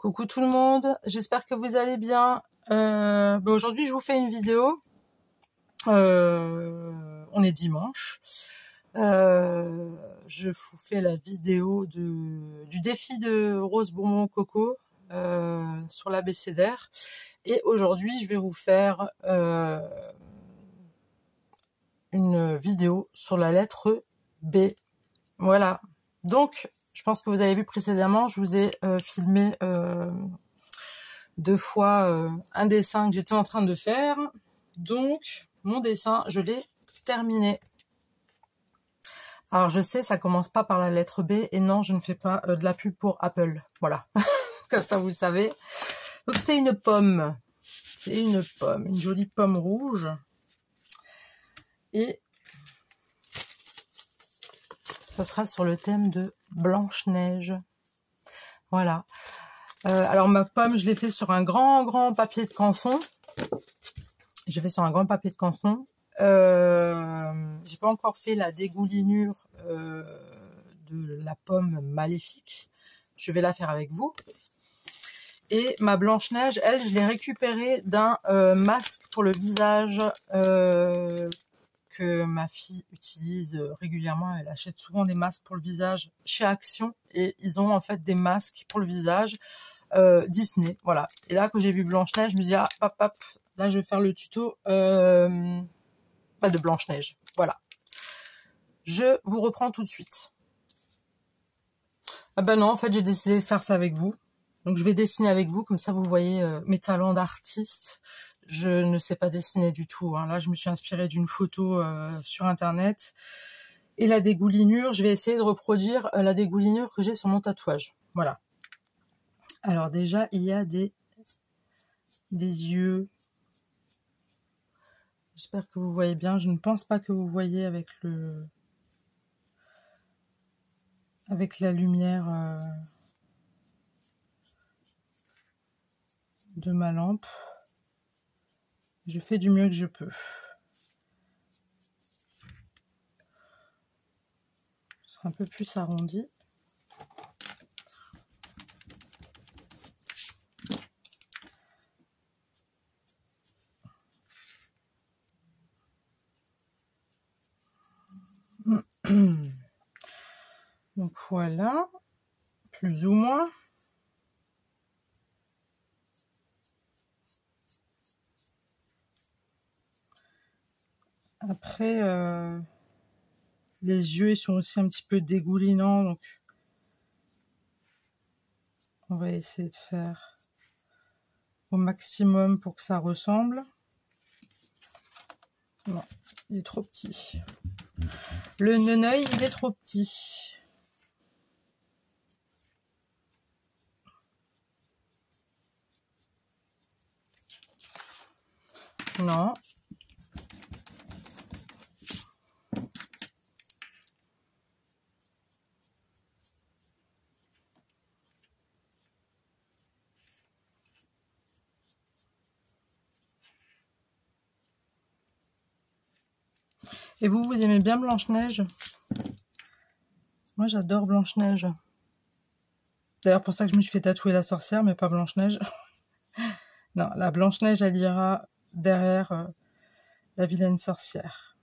Coucou tout le monde, j'espère que vous allez bien. Aujourd'hui je vous fais une vidéo. On est dimanche. Je vous fais la vidéo du défi de Rose Bonbon Coco sur l'abécédaire. Et aujourd'hui je vais vous faire une vidéo sur la lettre B. Voilà. Donc je pense que vous avez vu précédemment, je vous ai filmé 2 fois un dessin que j'étais en train de faire. Donc, mon dessin, je l'ai terminé. Alors, je sais, ça commence pas par la lettre B. Et non, je ne fais pas de la pub pour Apple. Voilà. Comme ça, vous le savez. Donc, c'est une pomme. C'est une pomme. Une jolie pomme rouge. Et ça sera sur le thème de Blanche-Neige. Voilà. Alors, ma pomme, je l'ai fait sur un grand papier de canson. J'ai fait sur un grand papier de canson. J'ai pas encore fait la dégoulinure de la pomme maléfique. Je vais la faire avec vous. Et ma Blanche-Neige, elle, je l'ai récupérée d'un masque pour le visage que ma fille utilise régulièrement. Elle achète souvent des masques pour le visage chez Action. Et ils ont en fait des masques pour le visage Disney. Voilà. Et là, quand j'ai vu Blanche-Neige, je me dis, ah, hop, là, je vais faire le tuto de Blanche-Neige. Voilà. Je vous reprends tout de suite. Ah ben non, en fait, j'ai décidé de faire ça avec vous. Donc, je vais dessiner avec vous. Comme ça, vous voyez mes talents d'artiste. Je ne sais pas dessiner du tout. Hein. Là, je me suis inspirée d'une photo sur Internet. Et la dégoulinure, je vais essayer de reproduire la dégoulinure que j'ai sur mon tatouage. Voilà. Alors déjà, il y a des yeux. J'espère que vous voyez bien. Je ne pense pas que vous voyez avec la lumière de ma lampe. Je fais du mieux que je peux. Ce sera un peu plus arrondi. Donc voilà, plus ou moins. Après, les yeux ils sont aussi un petit peu dégoulinants, donc on va essayer de faire au maximum pour que ça ressemble. Non, il est trop petit. Le neneuil, il est trop petit. Non. Et vous aimez bien Blanche-Neige? Moi, j'adore Blanche-Neige. D'ailleurs, pour ça que je me suis fait tatouer la sorcière, mais pas Blanche-Neige. Non, la Blanche-Neige, elle ira derrière la vilaine sorcière.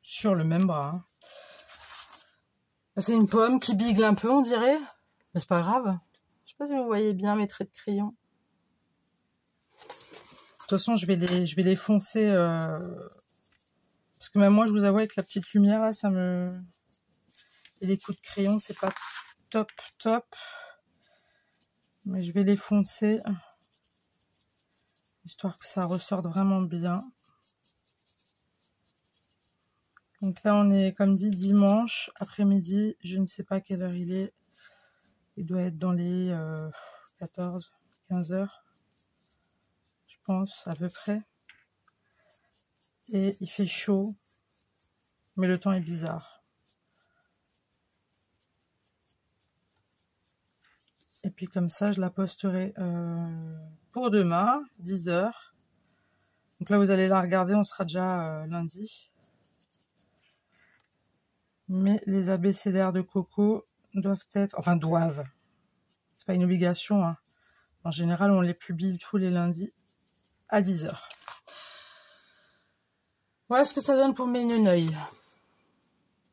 Sur le même bras. Hein. C'est une pomme qui bigle un peu, on dirait. Mais c'est pas grave. Je sais pas si vous voyez bien mes traits de crayon. De toute façon, je vais les foncer. Parce que même moi, je vous avoue, avec la petite lumière, là, ça me... Et les coups de crayon, c'est pas top. Mais je vais les foncer. Histoire que ça ressorte vraiment bien. Donc là, on est, comme dit, dimanche, après-midi. Je ne sais pas quelle heure il est. Il doit être dans les 14, 15 heures. Je pense, à peu près. Et il fait chaud. Mais le temps est bizarre. Et puis comme ça, je la posterai pour demain, 10 heures. Donc là, vous allez la regarder, on sera déjà lundi. Mais les abécédaires de Coco doivent être... Enfin, doivent. C'est pas une obligation, hein. En général, on les publie tous les lundis à 10 h. Voilà ce que ça donne pour mes neneuils.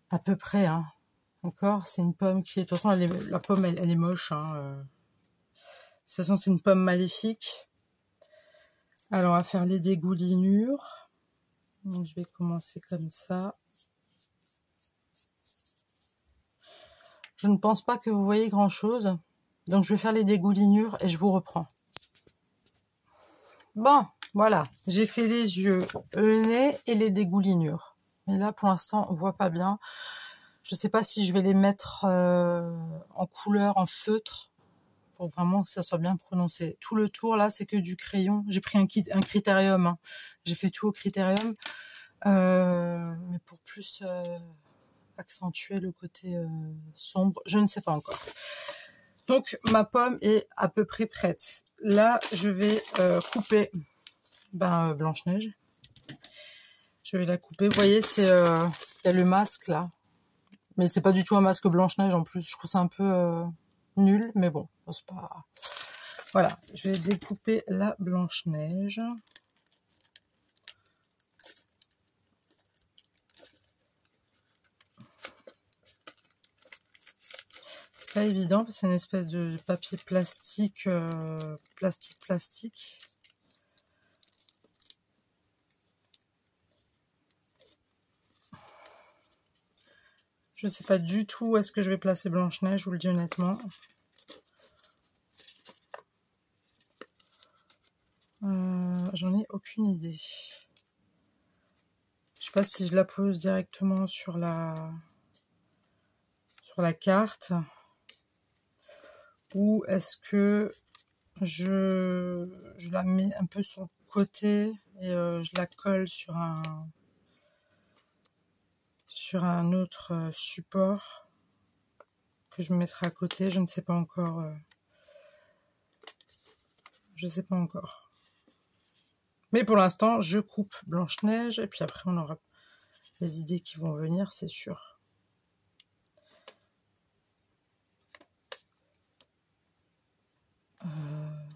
À peu près, hein. D'accord, c'est une pomme qui est... De toute façon, la pomme, elle est moche, hein. De toute façon, c'est une pomme maléfique. Alors, on va faire les dégoulinures. Donc, je vais commencer comme ça. Je ne pense pas que vous voyez grand-chose. Donc, je vais faire les dégoulinures et je vous reprends. Bon, voilà. J'ai fait les yeux, le nez et les dégoulinures. Mais là, pour l'instant, on voit pas bien. Je sais pas si je vais les mettre en couleur, en feutre, pour vraiment que ça soit bien prononcé. Tout le tour, là, c'est que du crayon. J'ai pris un critérium. Hein. J'ai fait tout au critérium. Mais pour plus accentuer le côté sombre, je ne sais pas encore. Donc, ma pomme est à peu près prête. Là, je vais couper Blanche-Neige. Je vais la couper. Vous voyez, c'est il y a le masque, là. Mais c'est pas du tout un masque Blanche-Neige, en plus. Je trouve ça un peu nul, mais bon, c'est pas... Voilà, je vais découper la Blanche-Neige. C'est pas évident, parce que c'est une espèce de papier plastique, plastique. Je sais pas du tout où est-ce que je vais placer Blanche-Neige, je vous le dis honnêtement. J'en ai aucune idée. Je sais pas si je la pose directement sur la carte ou est-ce que je la mets un peu sur le côté et je la colle sur un autre support que je mettrai à côté. Je ne sais pas encore. Je sais pas encore. Mais pour l'instant, je coupe Blanche-Neige et puis après on aura les idées qui vont venir, c'est sûr.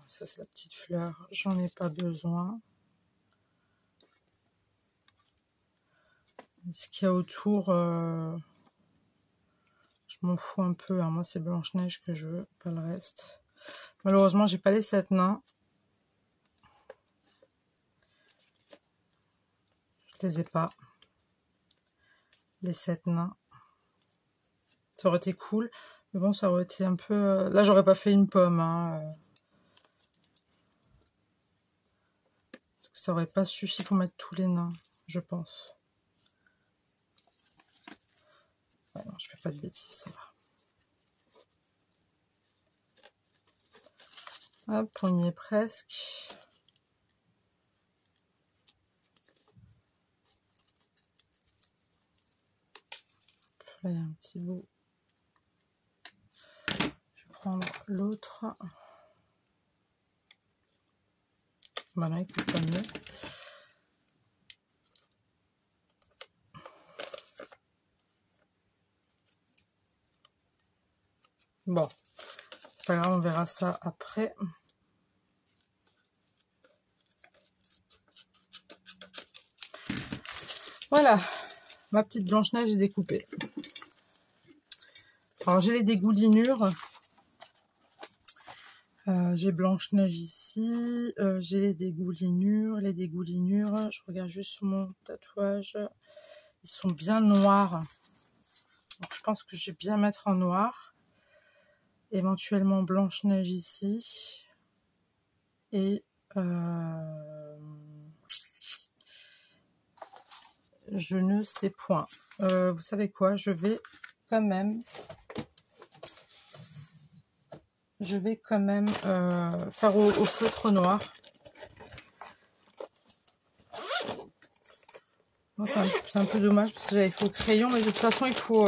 Ça c'est la petite fleur, j'en ai pas besoin. Ce qu'il y a autour, je m'en fous un peu. Hein. Moi c'est Blanche-Neige que je veux, pas le reste. Malheureusement, j'ai pas les 7 nains. Je les ai pas. Les 7 nains. Ça aurait été cool. Mais bon, ça aurait été un peu... Là, j'aurais pas fait une pomme. Hein. Parce que ça aurait pas suffi pour mettre tous les nains, je pense. Ouais, non, je fais pas de bêtises, ça va. Hop, on y est presque. Là, il y a un petit bout. Je vais prendre l'autre. Voilà, il coupe pas mieux. Bon, c'est pas grave, on verra ça après. Voilà, ma petite Blanche-Neige est découpée. Alors, j'ai les dégoulinures. J'ai Blanche-Neige ici. J'ai les dégoulinures. Je regarde juste sur mon tatouage. Ils sont bien noirs. Donc, je pense que je vais bien mettre en noir. Éventuellement Blanche-Neige ici. Et je ne sais point. Vous savez quoi? Je vais quand même faire au feutre noir. Bon, c'est un peu dommage parce que j'avais fait au crayon, mais de toute façon il faut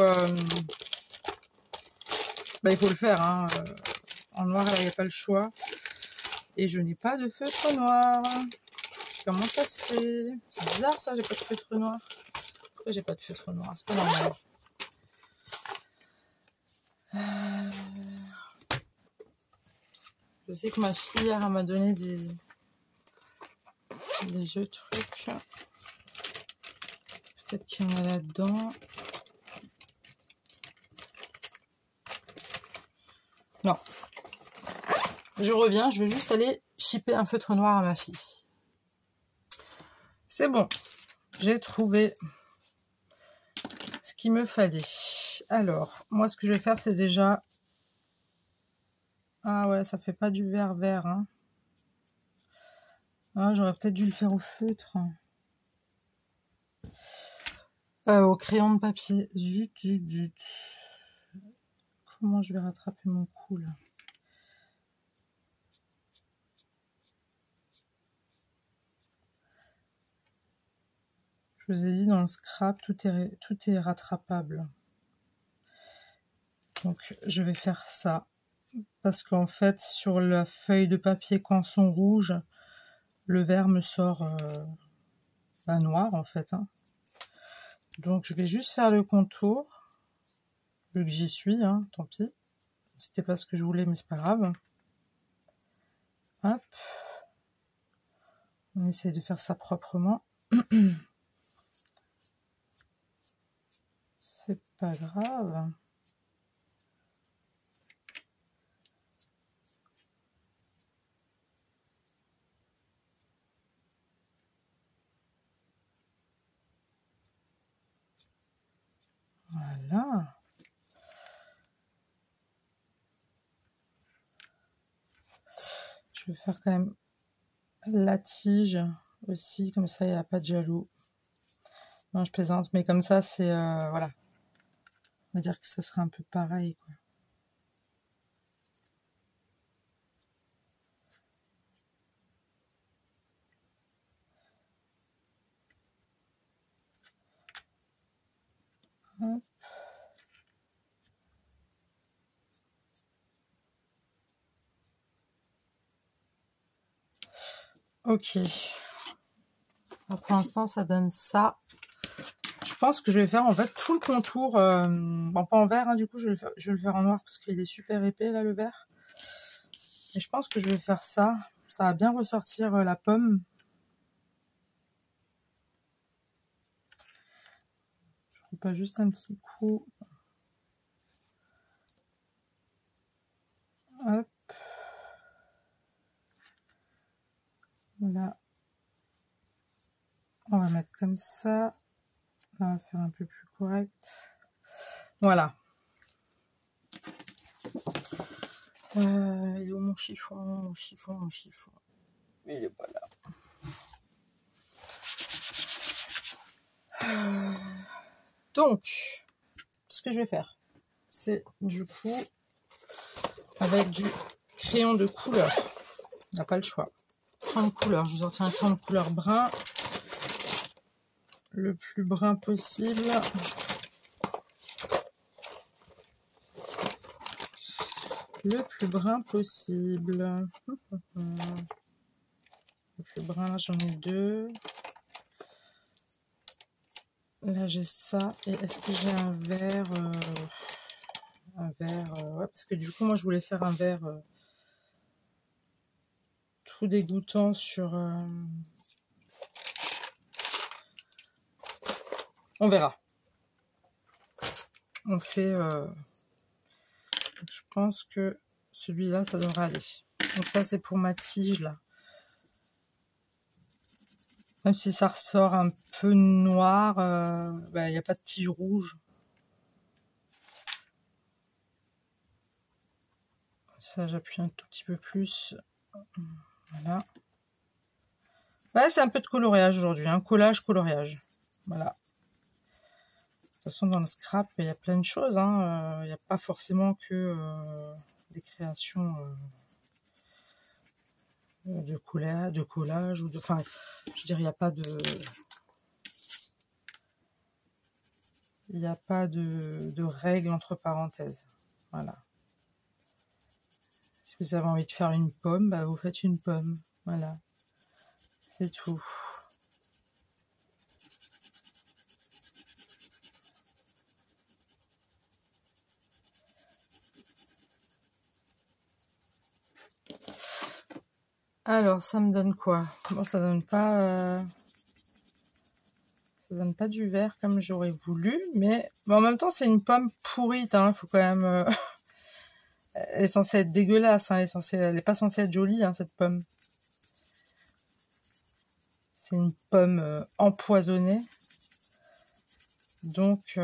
le faire. Hein. En noir, il n'y a pas le choix. Et je n'ai pas de feutre noir. Comment ça se fait? C'est bizarre ça, j'ai pas de feutre noir. Pourquoi j'ai pas de feutre noir? C'est pas normal. Je sais que ma fille hier, elle m'a donné des vieux trucs. Peut-être qu'il y en a là-dedans. Non. Je reviens, je vais juste aller shipper un feutre noir à ma fille. C'est bon. J'ai trouvé ce qu'il me fallait. Alors, moi, ce que je vais faire, c'est déjà... Ah ouais, ça fait pas du vert vert, hein. Ah, j'aurais peut-être dû le faire au feutre. Au crayon de papier. Zut, zut, zut. Comment je vais rattraper mon coup, là? Je vous ai dit, dans le scrap, tout est rattrapable. Donc, je vais faire ça. Parce qu'en fait, sur la feuille de papier canson rouge, le vert me sort noir, en fait. Hein. Donc, je vais juste faire le contour. Vu que j'y suis, hein, tant pis. C'était pas ce que je voulais, mais c'est pas grave. Hop. On essaye de faire ça proprement. C'est pas grave. Voilà. Je vais faire quand même la tige aussi, comme ça il n'y a pas de jaloux. Non, je plaisante, mais comme ça c'est... voilà. On va dire que ça serait un peu pareil, quoi. Hop. Ok. Alors, pour l'instant, ça donne ça. Je pense que je vais faire en fait tout le contour. Bon, pas en vert, hein, du coup, je vais le faire en noir parce qu'il est super épais, là, le vert. Et je pense que je vais faire ça. Ça va bien ressortir la pomme. Je coupe pas juste un petit coup. Hop. Là. On va mettre comme ça. Là, on va faire un peu plus correct. Voilà. Il est où mon chiffon? Mon chiffon, mon chiffon. Il est pas là. Donc, ce que je vais faire, c'est du coup, avec du crayon de couleur. On n'a pas le choix. Crayon de couleur. Je vous en tiens un crayon de couleur brun. Le plus brun possible. Le plus brun possible. Le plus brun, là j'en ai deux. Là j'ai ça. Et est-ce que j'ai un vert ouais, parce que du coup moi je voulais faire un vert tout dégoûtant sur... On verra. On fait... je pense que celui-là, ça devrait aller. Donc ça, c'est pour ma tige, là. Même si ça ressort un peu noir, il n'y a pas de tige rouge. Ça, j'appuie un tout petit peu plus. Voilà. Ouais, c'est un peu de coloriage aujourd'hui. Hein. Collage, coloriage. Voilà. De toute façon, dans le scrap, il y a plein de choses. Hein. Il n'y a pas forcément que des créations de collage ou de... Enfin, je dirais, il n'y a pas de... Il n'y a pas de règles entre parenthèses. Voilà. Si vous avez envie de faire une pomme, bah vous faites une pomme. Voilà. C'est tout. Alors, ça me donne quoi? Bon, ça donne pas du vert comme j'aurais voulu, mais en même temps, c'est une pomme pourrite, hein. Faut quand même... Elle est censée être dégueulasse, hein. Elle est pas censée être jolie, hein, cette pomme. C'est une pomme empoisonnée. Donc,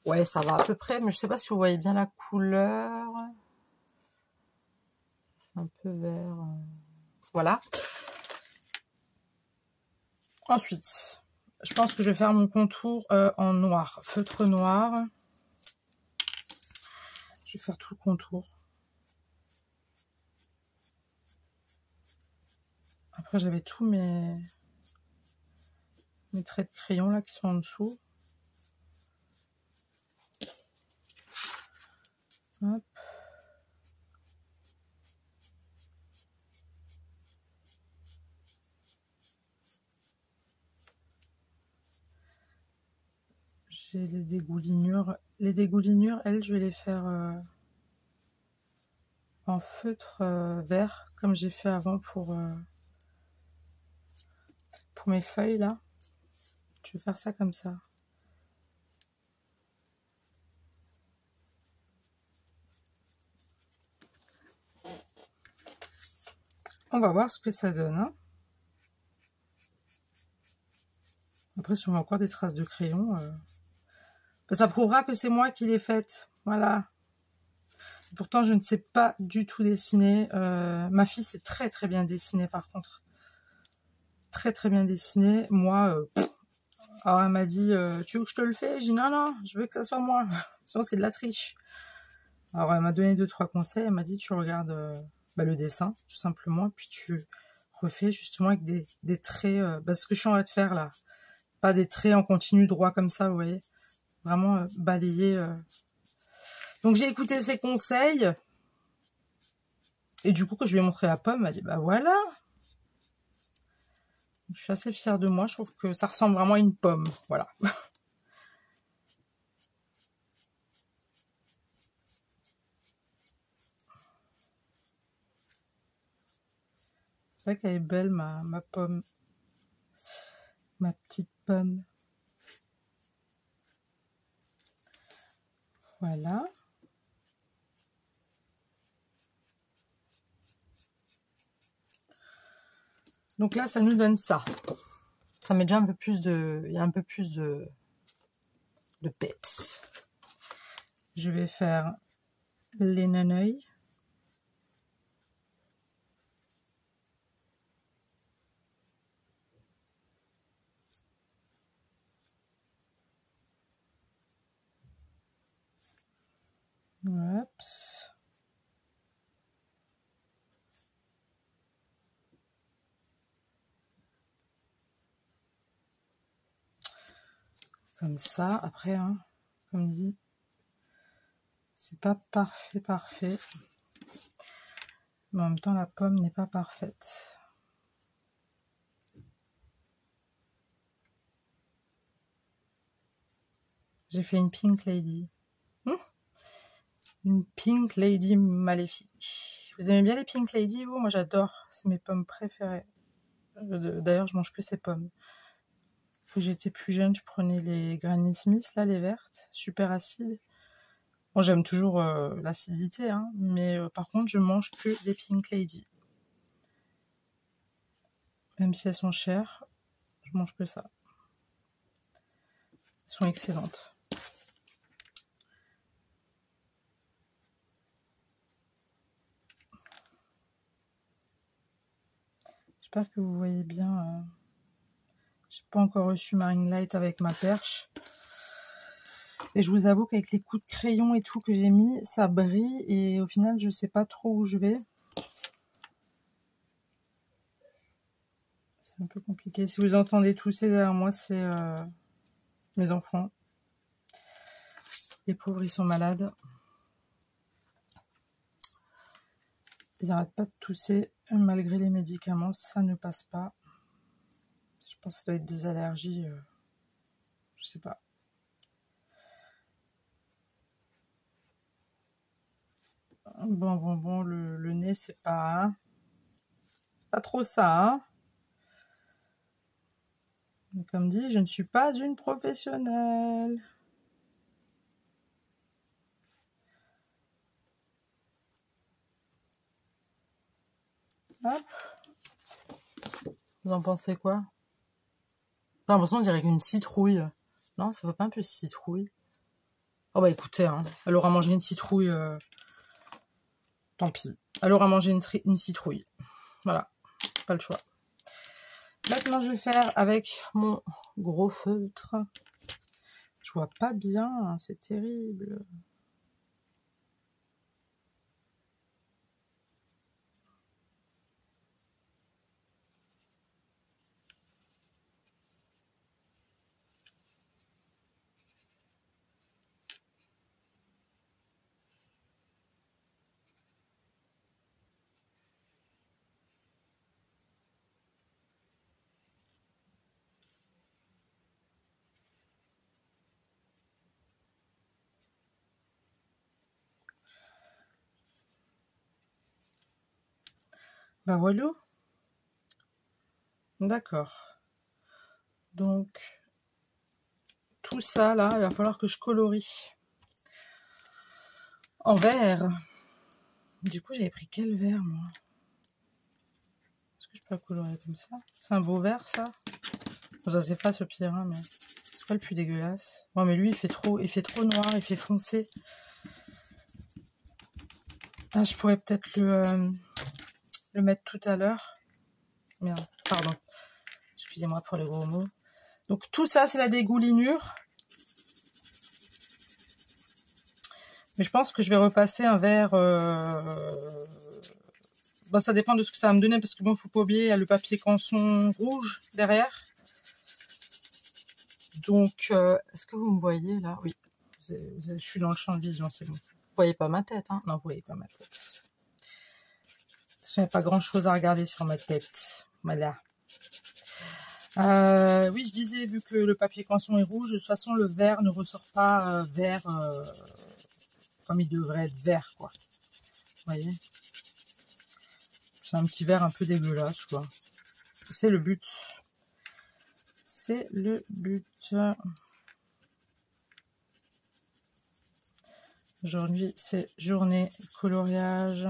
ouais, ça va à peu près, mais je sais pas si vous voyez bien la couleur. Un peu vert. Voilà. Ensuite, je pense que je vais faire mon contour en noir, feutre noir. Je vais faire tout le contour. Après, j'avais tous mes traits de crayon là qui sont en dessous. Hop. J'ai les dégoulinures. Les dégoulinures, elles, je vais les faire en feutre vert, comme j'ai fait avant pour mes feuilles là. Je vais faire ça comme ça. On va voir ce que ça donne. Hein. Après, si on a encore des traces de crayon, ça prouvera que c'est moi qui l'ai faite. Voilà. Pourtant, je ne sais pas du tout dessiner. Ma fille sait très très bien dessiner par contre. Très très bien dessiner. Moi, alors elle m'a dit, tu veux que je te le fais? J'ai dit non, non, je veux que ça soit moi. Sinon, c'est de la triche. Alors, elle m'a donné 2-3 conseils. Elle m'a dit, tu regardes le dessin, tout simplement, puis tu refais justement avec des traits, ce que je suis en train de faire là. Pas des traits en continu droit comme ça, vous voyez. Vraiment balayer. Donc, j'ai écouté ses conseils. Et du coup, quand je lui ai montré la pomme, elle m'a dit, bah voilà. Je suis assez fière de moi. Je trouve que ça ressemble vraiment à une pomme. Voilà. C'est vrai qu'elle est belle, ma pomme. Ma petite pomme. Voilà. Donc là, ça nous donne ça. Ça met déjà un peu plus de... Il y a un peu plus de peps. Je vais faire les naneuils. Oups. Comme ça. Après, hein, comme dit, c'est pas parfait, parfait. Mais en même temps, la pomme n'est pas parfaite. J'ai fait une pink lady. Une pink lady maléfique. Vous aimez bien les pink lady, vous? Moi, j'adore. C'est mes pommes préférées. D'ailleurs, je mange que ces pommes. Quand j'étais plus jeune, je prenais les Granny Smith, là, les vertes, super acides. Bon, j'aime toujours l'acidité, hein, mais par contre, je mange que des Pink Lady. Même si elles sont chères, je mange que ça. Elles sont excellentes. J'espère que vous voyez bien. J'ai pas encore reçu ma ring light avec ma perche. Et je vous avoue qu'avec les coups de crayon et tout que j'ai mis, ça brille et au final, je sais pas trop où je vais. C'est un peu compliqué. Si vous entendez tousser derrière moi, c'est mes enfants. Les pauvres, ils sont malades. Ils n'arrêtent pas de tousser malgré les médicaments, ça ne passe pas. Je pense que ça doit être des allergies, je sais pas. Bon, le nez, c'est pas... Hein. pas trop ça, hein. Mais comme dit, je ne suis pas une professionnelle. Hop. Vous en pensez quoi? J'ai l'impression qu'on dirait qu'une citrouille. Non, ça fait pas un peu citrouille? Oh bah écoutez, hein, elle aura mangé une citrouille. Tant pis. Elle aura mangé une citrouille. Voilà, pas le choix. Maintenant, je vais faire avec mon gros feutre. Je vois pas bien, hein, c'est terrible. Bah voilà. D'accord. Donc, tout ça, là, il va falloir que je colorie. En vert. Du coup, j'avais pris quel vert, moi? Est-ce que je peux la colorier comme ça? C'est un beau vert, ça? Bon, ça s'efface au pire, hein, mais c'est pas le plus dégueulasse. Bon, mais lui, il fait trop noir, il fait foncé. Ah, je pourrais peut-être le mettre tout à l'heure. Merde, pardon. Excusez-moi pour les gros mots. Donc, tout ça, c'est la dégoulinure. Mais je pense que je vais repasser un vert... Bon, ça dépend de ce que ça va me donner, parce que bon, faut pas oublier, il y a le papier canson rouge derrière. Donc, est-ce que vous me voyez là? Oui, je suis dans le champ de vision, c'est bon. Vous voyez pas ma tête, hein? Non, vous voyez pas ma tête. Je n'ai pas grand-chose à regarder sur ma tête. Voilà. Oui, je disais, vu que le papier canson est rouge, de toute façon, le vert ne ressort pas vert comme il devrait être vert, quoi. Vous voyez? C'est un petit vert un peu dégueulasse, quoi. C'est le but. C'est le but. Aujourd'hui, c'est journée coloriage.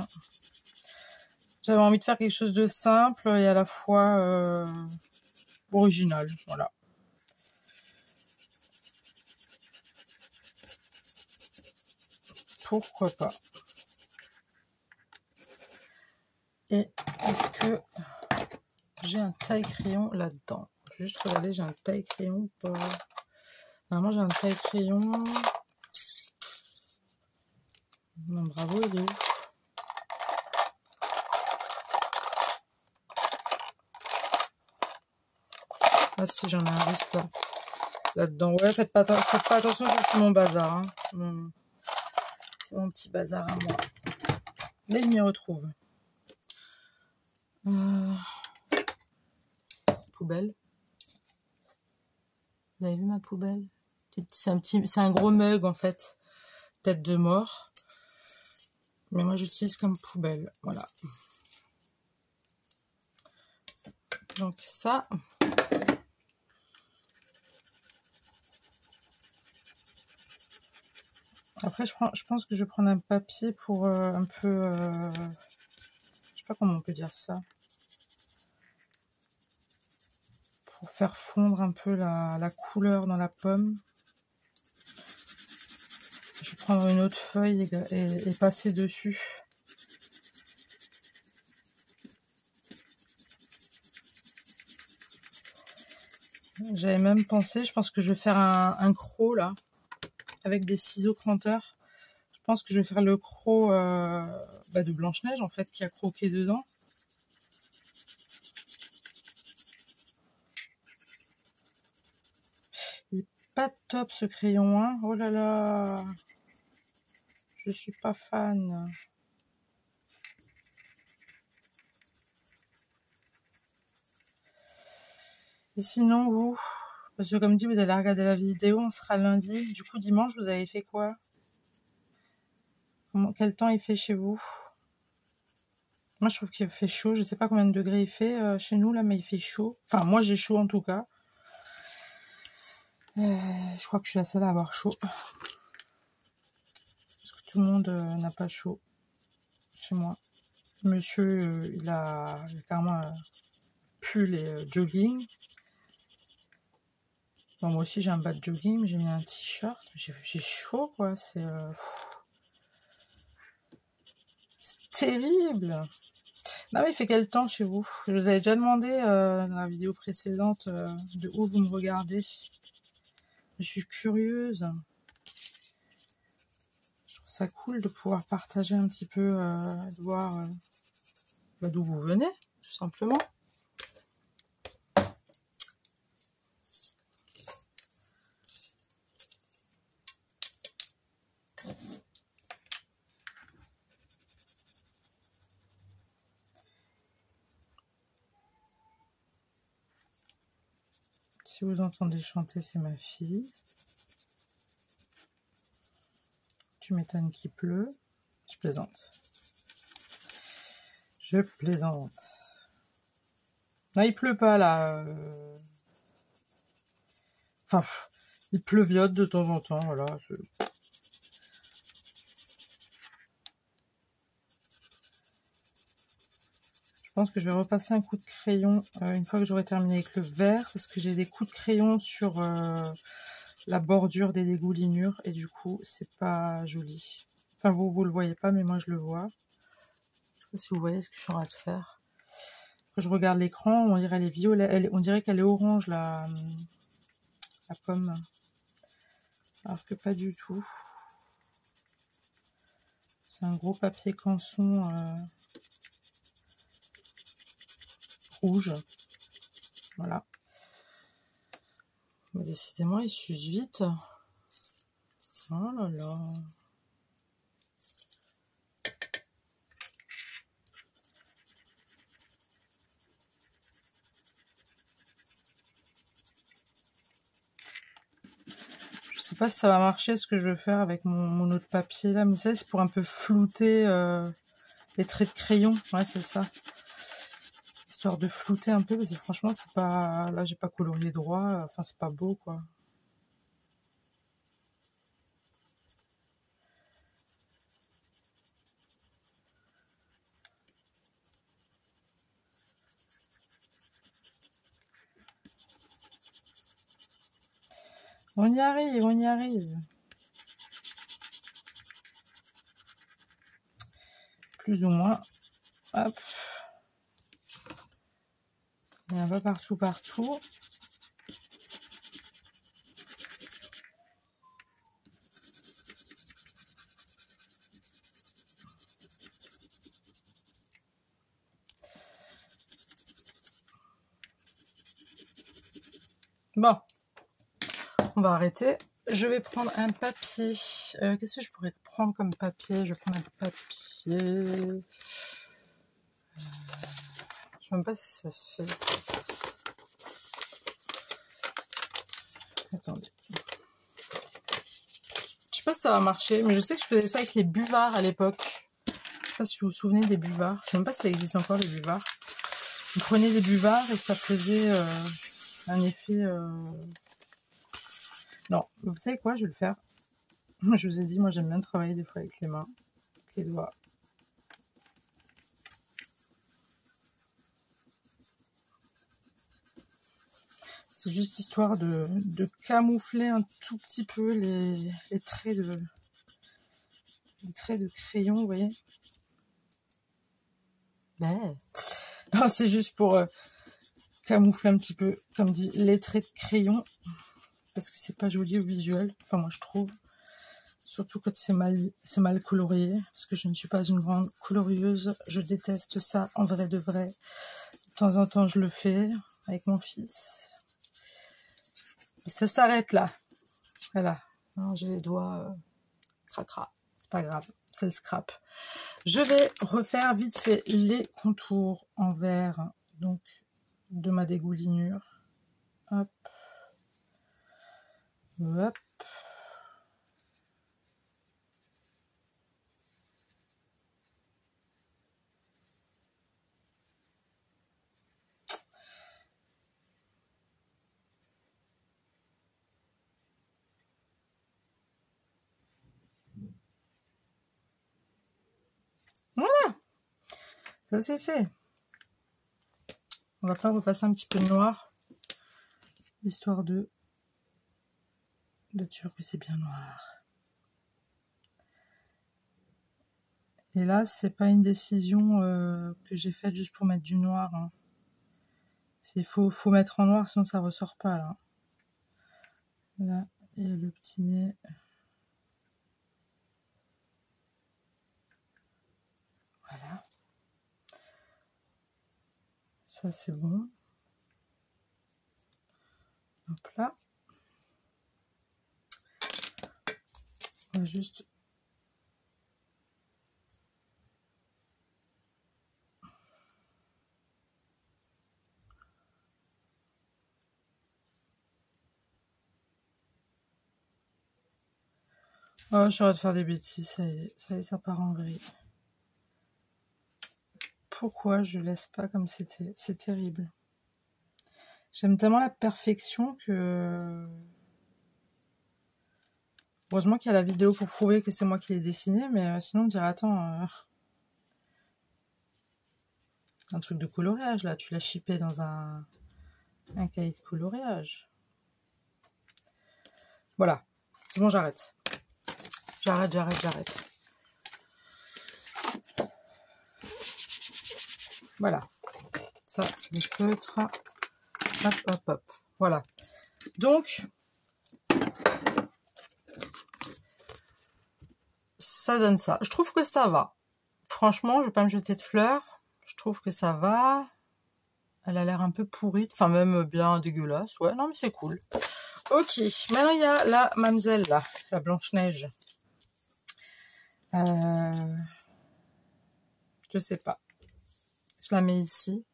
J'avais envie de faire quelque chose de simple et à la fois original. Voilà. Pourquoi pas. Et est-ce que j'ai un taille-crayon là-dedans? Je vais juste regarder, j'ai un taille-crayon ou pas? Normalement, j'ai un taille-crayon. Mon bravo, il est où? Ah si, j'en ai un juste là. Là-dedans. Ouais, faites pas attention, c'est mon bazar. Hein. C'est mon petit bazar à moi. Mais je m'y retrouve. Poubelle. Vous avez vu ma poubelle? C'est un gros mug en fait. Tête de mort. Mais moi j'utilise comme poubelle. Voilà. Donc ça. Après je pense que je vais prendre un papier pour un peu... je sais pas comment on peut dire ça. Pour faire fondre un peu la couleur dans la pomme. Je vais prendre une autre feuille et passer dessus. J'avais même pensé, je pense que je vais faire un croc là, avec des ciseaux cranteurs. Je pense que je vais faire le croc de Blanche-Neige en fait, qui a croqué dedans. Il est pas top ce crayon, hein. Oh là là, je suis pas fan. Et sinon vous, parce que comme dit, vous allez regarder la vidéo, on sera lundi. Du coup dimanche, vous avez fait quoi? Quel temps il fait chez vous? Moi, je trouve qu'il fait chaud. Je sais pas combien de degrés il fait chez nous, là, mais il fait chaud. Enfin, moi, j'ai chaud, en tout cas. Je crois que je suis la seule à avoir chaud. Parce que tout le monde n'a pas chaud chez moi. Monsieur, il a carrément pull et jogging. Bon, moi aussi, j'ai un bas de jogging, mais j'ai mis un t-shirt. J'ai chaud, quoi. C'est terrible. Non, mais il fait quel temps chez vous? Je vous avais déjà demandé dans la vidéo précédente de où vous me regardez. Je suis curieuse. Je trouve ça cool de pouvoir partager un petit peu, de voir d'où vous venez, tout simplement. Si vous entendez chanter, c'est ma fille. Tu m'étonnes qu'il pleut. Je plaisante. Je plaisante. Non, il pleut pas là. Enfin, il pleuviote de temps en temps, voilà. Je pense que je vais repasser un coup de crayon une fois que j'aurai terminé avec le vert, parce que j'ai des coups de crayon sur la bordure des dégoulinures, et du coup, c'est pas joli. Enfin, vous le voyez pas, mais moi, je le vois. Je sais pas si vous voyez ce que je suis en train de faire. Quand je regarde l'écran, on dirait qu'elle est violet, on dirait qu'elle est orange, la pomme. Alors que pas du tout. C'est un gros papier canson rouge. Voilà. Mais décidément, il s'use vite. Oh là là. Je sais pas si ça va marcher ce que je veux faire avec mon autre papier là, mais ça c'est pour un peu flouter les traits de crayon. Ouais, c'est ça. Histoire de flouter un peu, parce que franchement, c'est pas. Là, j'ai pas colorié droit. Enfin, c'est pas beau quoi. On y arrive, on y arrive. Plus ou moins. Hop. Il y en a pas partout, partout. Bon, on va arrêter. Je vais prendre un papier. Qu'est-ce que je pourrais prendre comme papier? Je vais prendre un papier. Je sais même pas si ça se fait. Attendez. Je sais pas si ça va marcher, mais je sais que je faisais ça avec les buvards à l'époque. Je sais pas si vous vous souvenez des buvards. Je sais même pas si ça existe encore, les buvards. Vous prenez des buvards et ça faisait un effet... Non, vous savez quoi, je vais le faire. Je vous ai dit, moi j'aime bien travailler des fois avec les mains, avec les doigts. C'est juste histoire de camoufler un tout petit peu les traits de crayon, vous voyez. Ouais. Non, c'est juste pour camoufler un petit peu, comme dit, les traits de crayon. Parce que c'est pas joli au visuel. Enfin, moi je trouve. Surtout quand c'est mal colorié. Parce que je ne suis pas une grande colorieuse. Je déteste ça en vrai de vrai. De temps en temps, je le fais avec mon fils. Et ça s'arrête là. Voilà. J'ai les doigts cracra. C'est pas grave. C'est le scrap. Je vais refaire vite fait les contours en vert. Donc, de ma dégoulinure. Hop. Hop. Ça c'est fait. On va pas repasser un petit peu de noir, histoire de dire que c'est bien noir. Et là, c'est pas une décision que j'ai faite juste pour mettre du noir. Hein. Faut mettre en noir, sinon ça ressort pas là. Là, et le petit nez. Voilà. Ça c'est bon. Hop là. On va juste... Oh, j'aurais de faire des bêtises, ça y est, ça part en gris. Pourquoi je laisse pas comme c'était? C'est terrible. J'aime tellement la perfection que... Heureusement qu'il y a la vidéo pour prouver que c'est moi qui l'ai dessiné, mais sinon on dirait, attends... un truc de coloriage, là, tu l'as chippé dans un cahier de coloriage. Voilà, c'est bon, j'arrête. J'arrête. Voilà. Ça, c'est les feutres. Hop. Voilà. Donc, ça donne ça. Je trouve que ça va. Franchement, je vais pas me jeter de fleurs. Je trouve que ça va. Elle a l'air un peu pourrie. Enfin, même bien dégueulasse. Ouais, non, mais c'est cool. Ok. Maintenant, il y a la mamzelle, là. La Blanche-Neige. Je sais pas. Je la mets ici.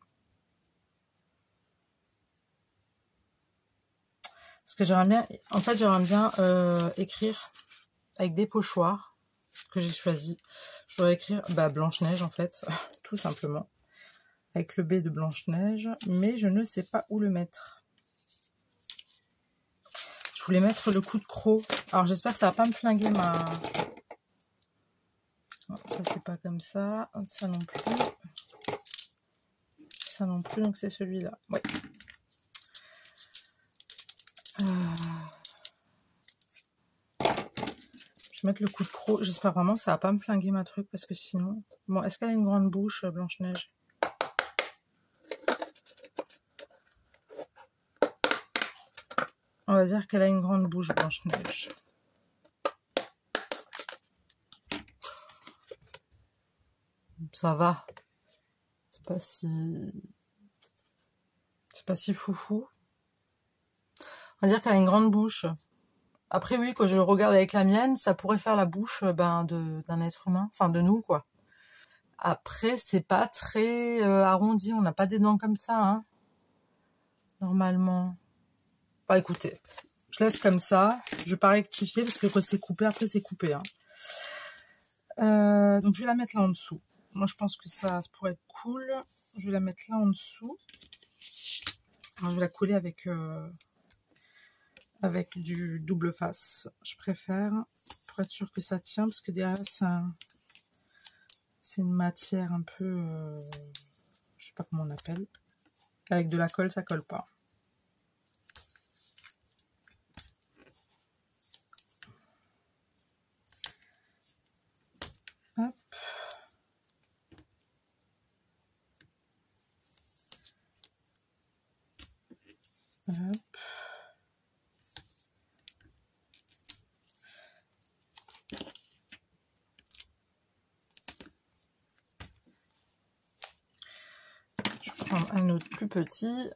Parce que j'aimerais bien... En fait, j'aimerais bien écrire avec des pochoirs que j'ai choisi. Je voudrais écrire Blanche-Neige, en fait. Tout simplement. Avec le B de Blanche-Neige. Mais je ne sais pas où le mettre. Je voulais mettre le coup de croc. Alors, j'espère que ça va pas me flinguer ma... Non, ça, c'est pas comme ça. Ça non plus. Ça non plus, donc c'est celui-là. Ouais. Je vais mettre le coup de croc. J'espère vraiment que ça va pas me flinguer ma truc, parce que sinon... Bon, est-ce qu'elle a une grande bouche, Blanche-Neige? On va dire qu'elle a une grande bouche, Blanche-Neige. Ça va. C'est pas si foufou. On va dire qu'elle a une grande bouche. Après, oui, quand je le regarde avec la mienne, ça pourrait faire la bouche d'un être humain. Enfin, de nous, quoi. Après, c'est pas très arrondi. On n'a pas des dents comme ça, hein. Normalement. Bah, écoutez, je laisse comme ça. Je vais pas rectifier parce que quand c'est coupé, après c'est coupé, hein. Donc, je vais la mettre là en dessous. Moi, je pense que ça pourrait être cool. Je vais la mettre là en dessous. Alors, je vais la coller avec du double face. Je préfère, pour être sûr que ça tient, parce que derrière, c'est une matière un peu... je sais pas comment on appelle. Avec de la colle, ça colle pas. Hop. Hop. Je vais prendre un autre plus petit.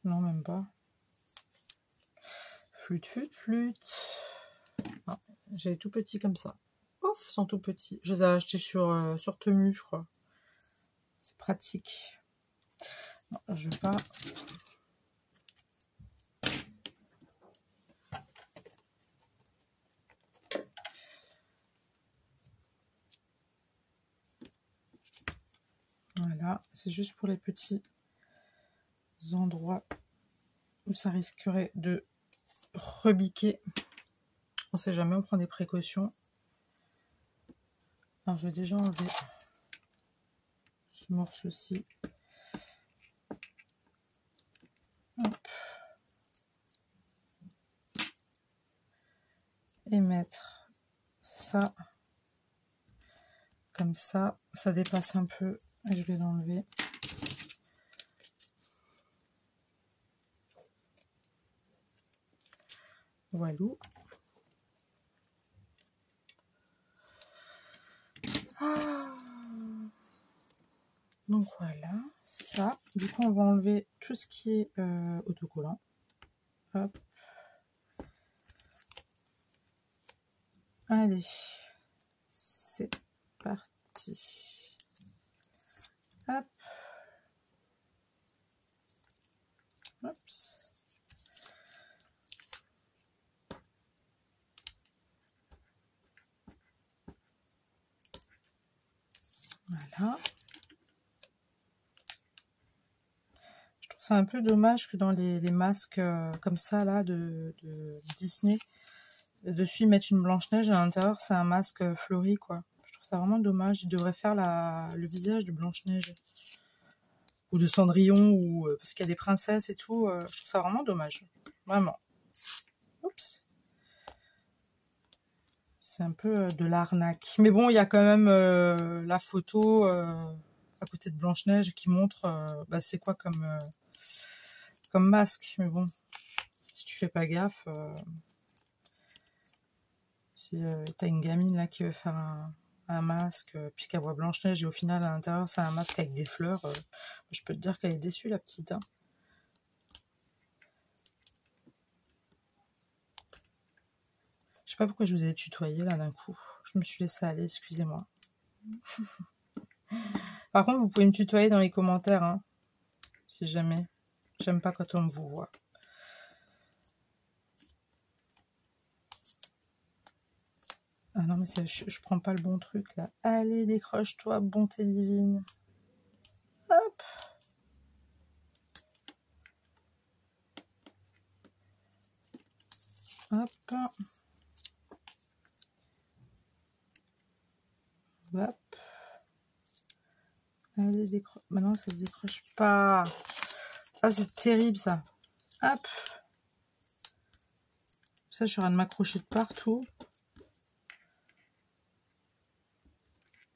Non, même pas. Flûte. Ah, j'ai tout petit comme ça. Ouf, ils sont tout petits. Je les ai achetés sur Temu, je crois. C'est pratique. Non, je vais pas... Voilà, c'est juste pour les petits endroits où ça risquerait de rebiquer. On sait jamais, on prend des précautions. Alors, je vais déjà enlever ce morceau-ci. Et mettre ça comme ça dépasse un peu et je vais l'enlever. Voilà. Donc voilà, ça. Du coup, on va enlever tout ce qui est autocollant. Hop. Allez, c'est parti. Hop. Oups. Voilà. Je trouve ça un peu dommage que dans les masques comme ça, là, de Disney, dessus ils mettent une Blanche-Neige, à l'intérieur c'est un masque fleuri, quoi. Je trouve ça vraiment dommage. Ils devraient faire le visage de Blanche-Neige. Ou de Cendrillon, ou parce qu'il y a des princesses et tout. Je trouve ça vraiment dommage. Vraiment. Oups. C'est un peu de l'arnaque. Mais bon, il y a quand même la photo à côté de Blanche-Neige qui montre bah, c'est quoi comme masque. Mais bon, si tu fais pas gaffe, si t'as une gamine là qui veut faire un masque, puis qu'elle voit Blanche-Neige et au final à l'intérieur c'est un masque avec des fleurs, je peux te dire qu'elle est déçue, la petite. Hein. Je sais pas pourquoi je vous ai tutoyé là d'un coup. Je me suis laissée aller, excusez-moi. Par contre, vous pouvez me tutoyer dans les commentaires, hein, si jamais. J'aime pas quand on vous voit. Ah non, mais je prends pas le bon truc là. Allez, décroche-toi, bonté divine. Hop. Hop. Hop. Allez, décroche. Maintenant, ça se décroche pas. Ah, c'est terrible ça. Hop. Ça, je suis en train de m'accrocher de partout.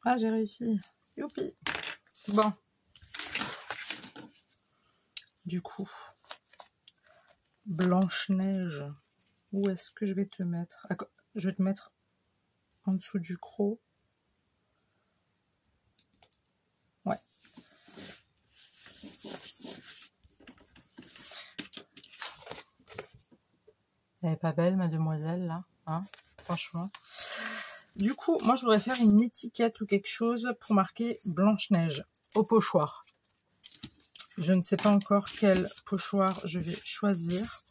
Ah, j'ai réussi. Youpi. Bon. Du coup, Blanche-Neige, où est-ce que je vais te mettre? Je vais te mettre en dessous du croc. Ouais. Elle est pas belle, mademoiselle, là, hein, franchement. Du coup, moi, je voudrais faire une étiquette ou quelque chose pour marquer Blanche-Neige au pochoir. Je ne sais pas encore quel pochoir je vais choisir.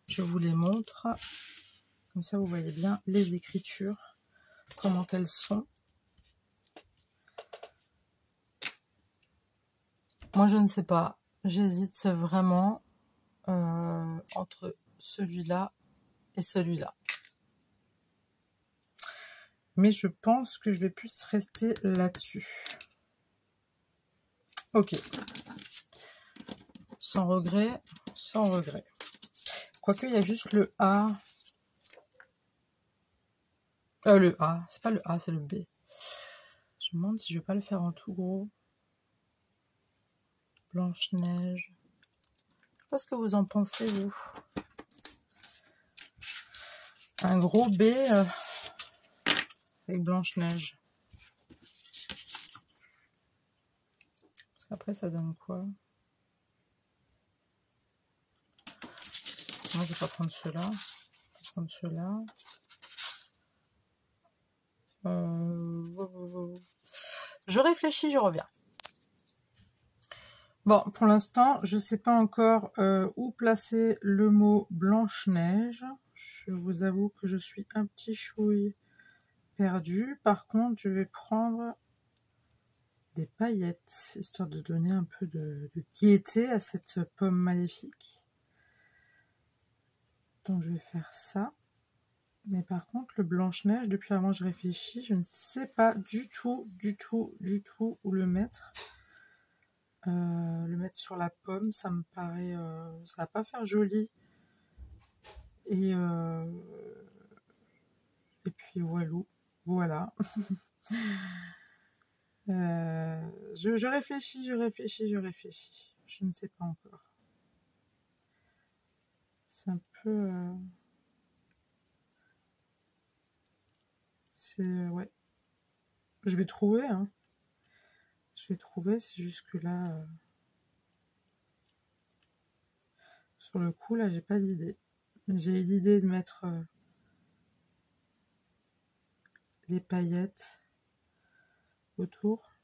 Je vous les montre. Comme ça, vous voyez bien les écritures, comment elles sont. Moi, je ne sais pas. J'hésite vraiment entre celui-là et celui-là. Mais je pense que je vais plus rester là-dessus. Ok. Sans regret, sans regret. Quoique, il y a juste le A. Le A. C'est pas le A, c'est le B. Je me demande si je vais pas le faire en tout gros. Blanche-Neige. Qu'est-ce que vous en pensez, vous? Un gros B avec Blanche-Neige. Après, ça donne quoi? Moi, je vais pas prendre ceux-là. Je vais prendre ceux-là. Je réfléchis, je reviens. Bon, pour l'instant, je ne sais pas encore où placer le mot Blanche-Neige. Je vous avoue que je suis un petit chouille perdue. Par contre, je vais prendre des paillettes, histoire de donner un peu de gaieté à cette pomme maléfique. Donc, je vais faire ça. Mais par contre, le Blanche-Neige, depuis avant je réfléchis, je ne sais pas du tout où le mettre. Le mettre sur la pomme, ça me paraît... ça va pas faire joli. Et puis voilà. Je réfléchis. Je ne sais pas encore. C'est un peu... ouais. Je vais trouver, hein. Je vais trouver, c'est juste que là... sur le coup, là, j'ai pas d'idée. J'ai l'idée de mettre les paillettes autour.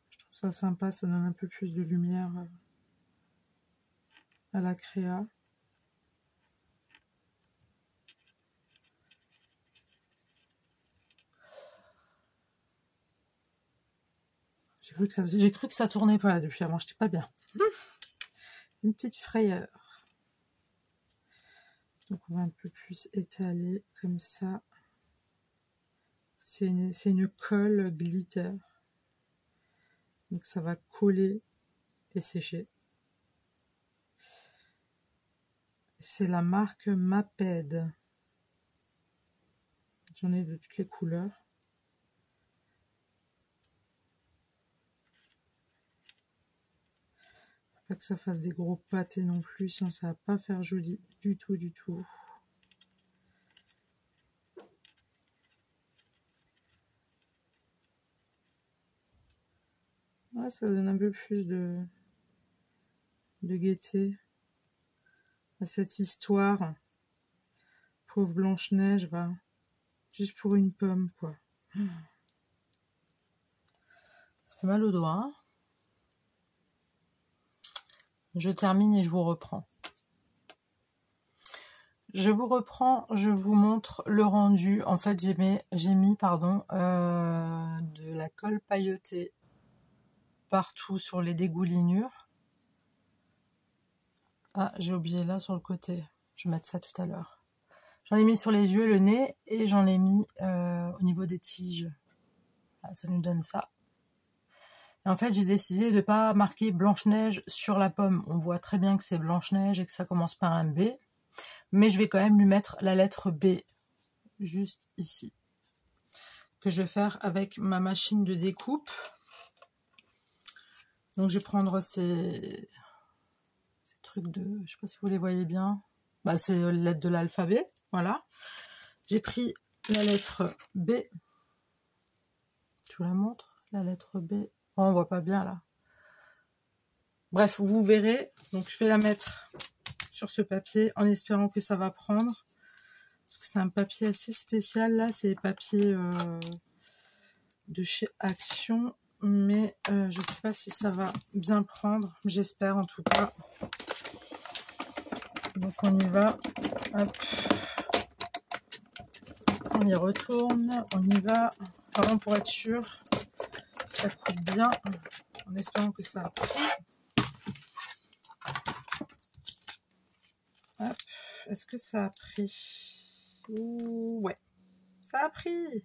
Je trouve ça sympa, ça donne un peu plus de lumière à la créa. J'ai cru que ça tournait pas depuis avant, j'étais pas bien. Une petite frayeur. Donc on va un peu plus étaler comme ça. C'est une colle glitter. Donc ça va coller et sécher. C'est la marque Maped. J'en ai de toutes les couleurs. Faut pas que ça fasse des gros pâtés non plus, sinon ça va pas faire joli du tout. Ouais, ça donne un peu plus de gaieté à cette histoire. Pauvre Blanche-Neige, va juste pour une pomme, quoi. Ça fait mal aux doigts. Hein. Je termine et je vous reprends. Je vous reprends, je vous montre le rendu. En fait, j'ai mis de la colle pailletée partout sur les dégoulinures. Ah, j'ai oublié là sur le côté. Je vais mettre ça tout à l'heure. J'en ai mis sur les yeux, le nez, et j'en ai mis au niveau des tiges. Ah, ça nous donne ça. Et en fait, j'ai décidé de ne pas marquer Blanche-Neige sur la pomme. On voit très bien que c'est Blanche-Neige et que ça commence par un B. Mais je vais quand même lui mettre la lettre B, juste ici. Que je vais faire avec ma machine de découpe. Donc je vais prendre ces trucs de... Je sais pas si vous les voyez bien. Bah, c'est les lettres de l'alphabet. Voilà. J'ai pris la lettre B. Je vous la montre. La lettre B. Oh, on voit pas bien là. Bref, vous verrez. Donc je vais la mettre sur ce papier en espérant que ça va prendre. Parce que c'est un papier assez spécial là. C'est les papiers de chez Action. Mais je sais pas si ça va bien prendre. J'espère en tout cas. Donc on y va. Hop. On y retourne. On y va. Vraiment pour être sûr que ça coupe bien. En espérant que ça a pris. Hop. Est-ce que ça a pris? Ouais. Ça a pris.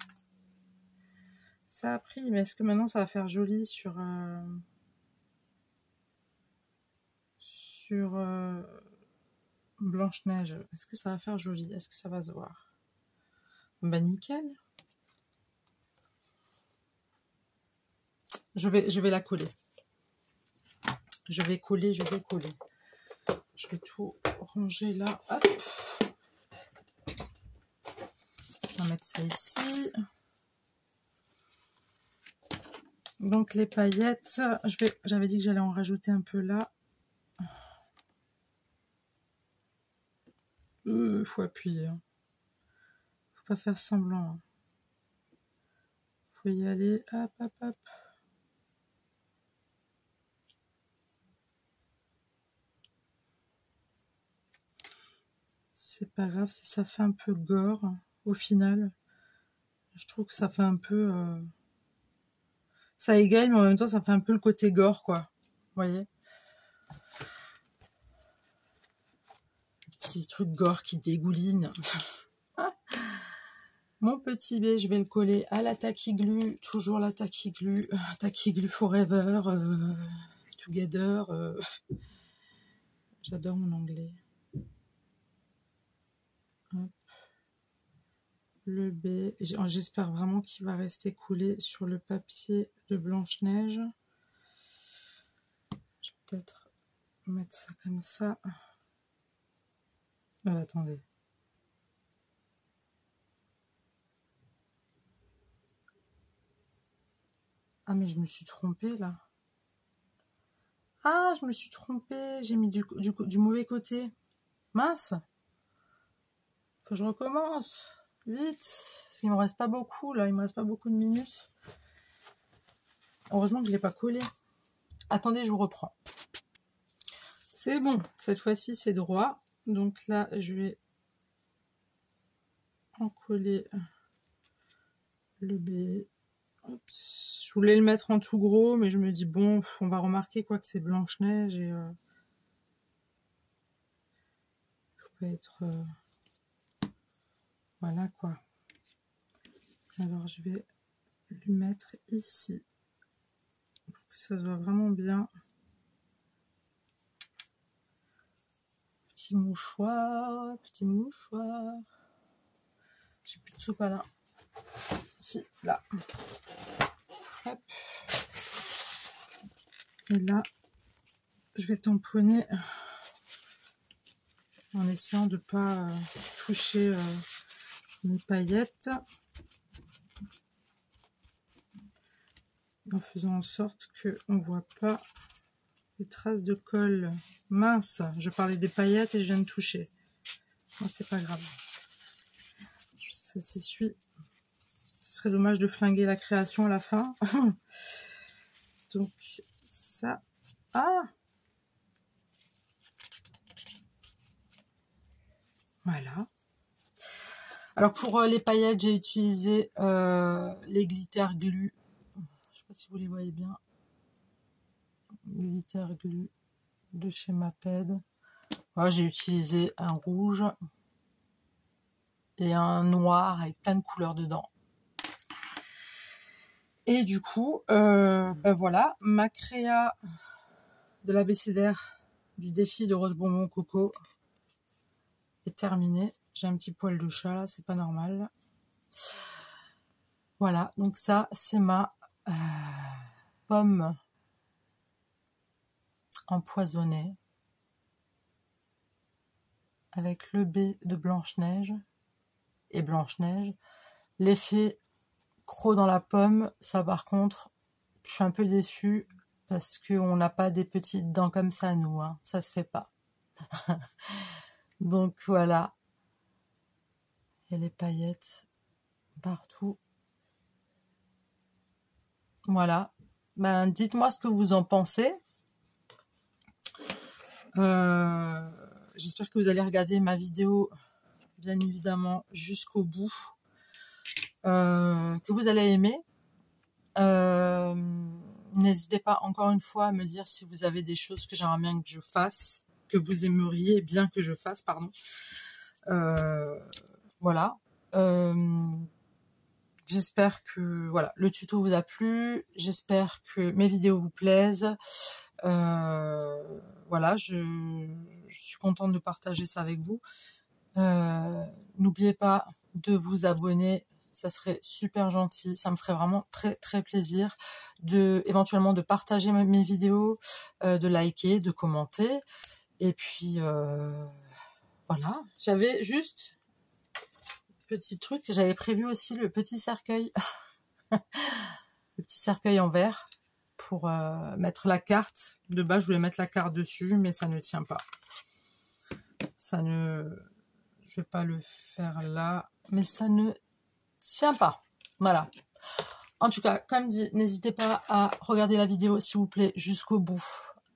Ça a pris. Mais est-ce que maintenant ça va faire joli sur... Blanche-Neige? Est-ce que ça va faire joli? Est-ce que ça va se voir? Bah nickel. Je vais la coller. Je vais coller. Je vais tout ranger là. Hop. On va mettre ça ici. Donc les paillettes, j'avais dit que j'allais en rajouter un peu là. Faut appuyer. Hein. Faut pas faire semblant. Hein. Faut y aller. Hop, hop, hop. C'est pas grave si ça fait un peu gore au final. Je trouve que ça fait un peu... Ça égaye, mais en même temps, ça fait un peu le côté gore, quoi. Vous voyez? petit truc gore qui dégouline. Mon petit B, je vais le coller à la Tacky Glue, toujours la Tacky Glue Forever, Together. J'adore mon anglais. Hop. Le B, j'espère vraiment qu'il va rester collé sur le papier de Blanche-Neige. Je vais peut-être mettre ça comme ça. Attendez. Ah, mais je me suis trompée là. Ah, je me suis trompée. J'ai mis du mauvais côté. Mince. Faut que je recommence. Vite. Parce qu'il me reste pas beaucoup là. Il me reste pas beaucoup de minutes. Heureusement que je l'ai pas collé. Attendez, je vous reprends. C'est bon. Cette fois-ci, c'est droit. Donc là, je vais en coller le B. Oups. Je voulais le mettre en tout gros, mais je me dis bon, on va remarquer quoi que c'est Blanche-Neige et faut pas être voilà quoi. Alors je vais lui mettre ici pour que ça se voit vraiment bien. Petit mouchoir, petit mouchoir. J'ai plus de sopalin. Si, là. Hop. Et là, je vais tamponner en essayant de ne pas toucher mes paillettes. En faisant en sorte qu'on ne voit pas les traces de colle. Mince, je parlais des paillettes et je viens de toucher. Non, c'est pas grave. Ça s'essuie. Ce serait dommage de flinguer la création à la fin. Donc, ça... Ah! Voilà. Alors, pour les paillettes, j'ai utilisé les glitter glue. Je sais pas si vous les voyez bien. Glitter glue de chez Maped. Voilà, j'ai utilisé un rouge et un noir avec plein de couleurs dedans. Et du coup, ben voilà, ma créa de l'abécédaire du défi de Rose Bonbon Coco est terminée. J'ai un petit poil de chat là, c'est pas normal. Voilà, donc ça c'est ma pomme empoisonnée avec le B de Blanche-Neige et Blanche-Neige. L'effet croc dans la pomme, ça par contre, je suis un peu déçue parce qu'on n'a pas des petites dents comme ça nous, hein. Ça se fait pas. Donc voilà. Il y a les paillettes partout. Voilà. Ben, dites-moi ce que vous en pensez. J'espère que vous allez regarder ma vidéo, bien évidemment, jusqu'au bout. Que vous allez aimer. N'hésitez pas encore une fois à me dire si vous avez des choses que j'aimerais bien que je fasse, que vous aimeriez bien que je fasse, pardon. Voilà. J'espère que voilà, le tuto vous a plu. J'espère que mes vidéos vous plaisent. Voilà, je suis contente de partager ça avec vous. N'oubliez pas de vous abonner. Ça serait super gentil, ça me ferait vraiment très très plaisir éventuellement de partager mes vidéos, de liker, de commenter. Et puis voilà, j'avais juste petit truc, j'avais prévu aussi le petit cercueil, le petit cercueil en verre pour mettre la carte. De base, je voulais mettre la carte dessus, mais ça ne tient pas. Je vais pas le faire là, mais ça ne tient pas. Voilà. En tout cas, comme dit, n'hésitez pas à regarder la vidéo, s'il vous plaît, jusqu'au bout,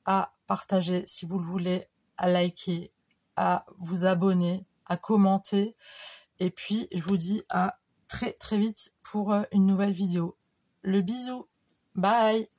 à partager si vous le voulez, à liker, à vous abonner, à commenter. Et puis, je vous dis à très très vite pour une nouvelle vidéo. Le bisou. Bye.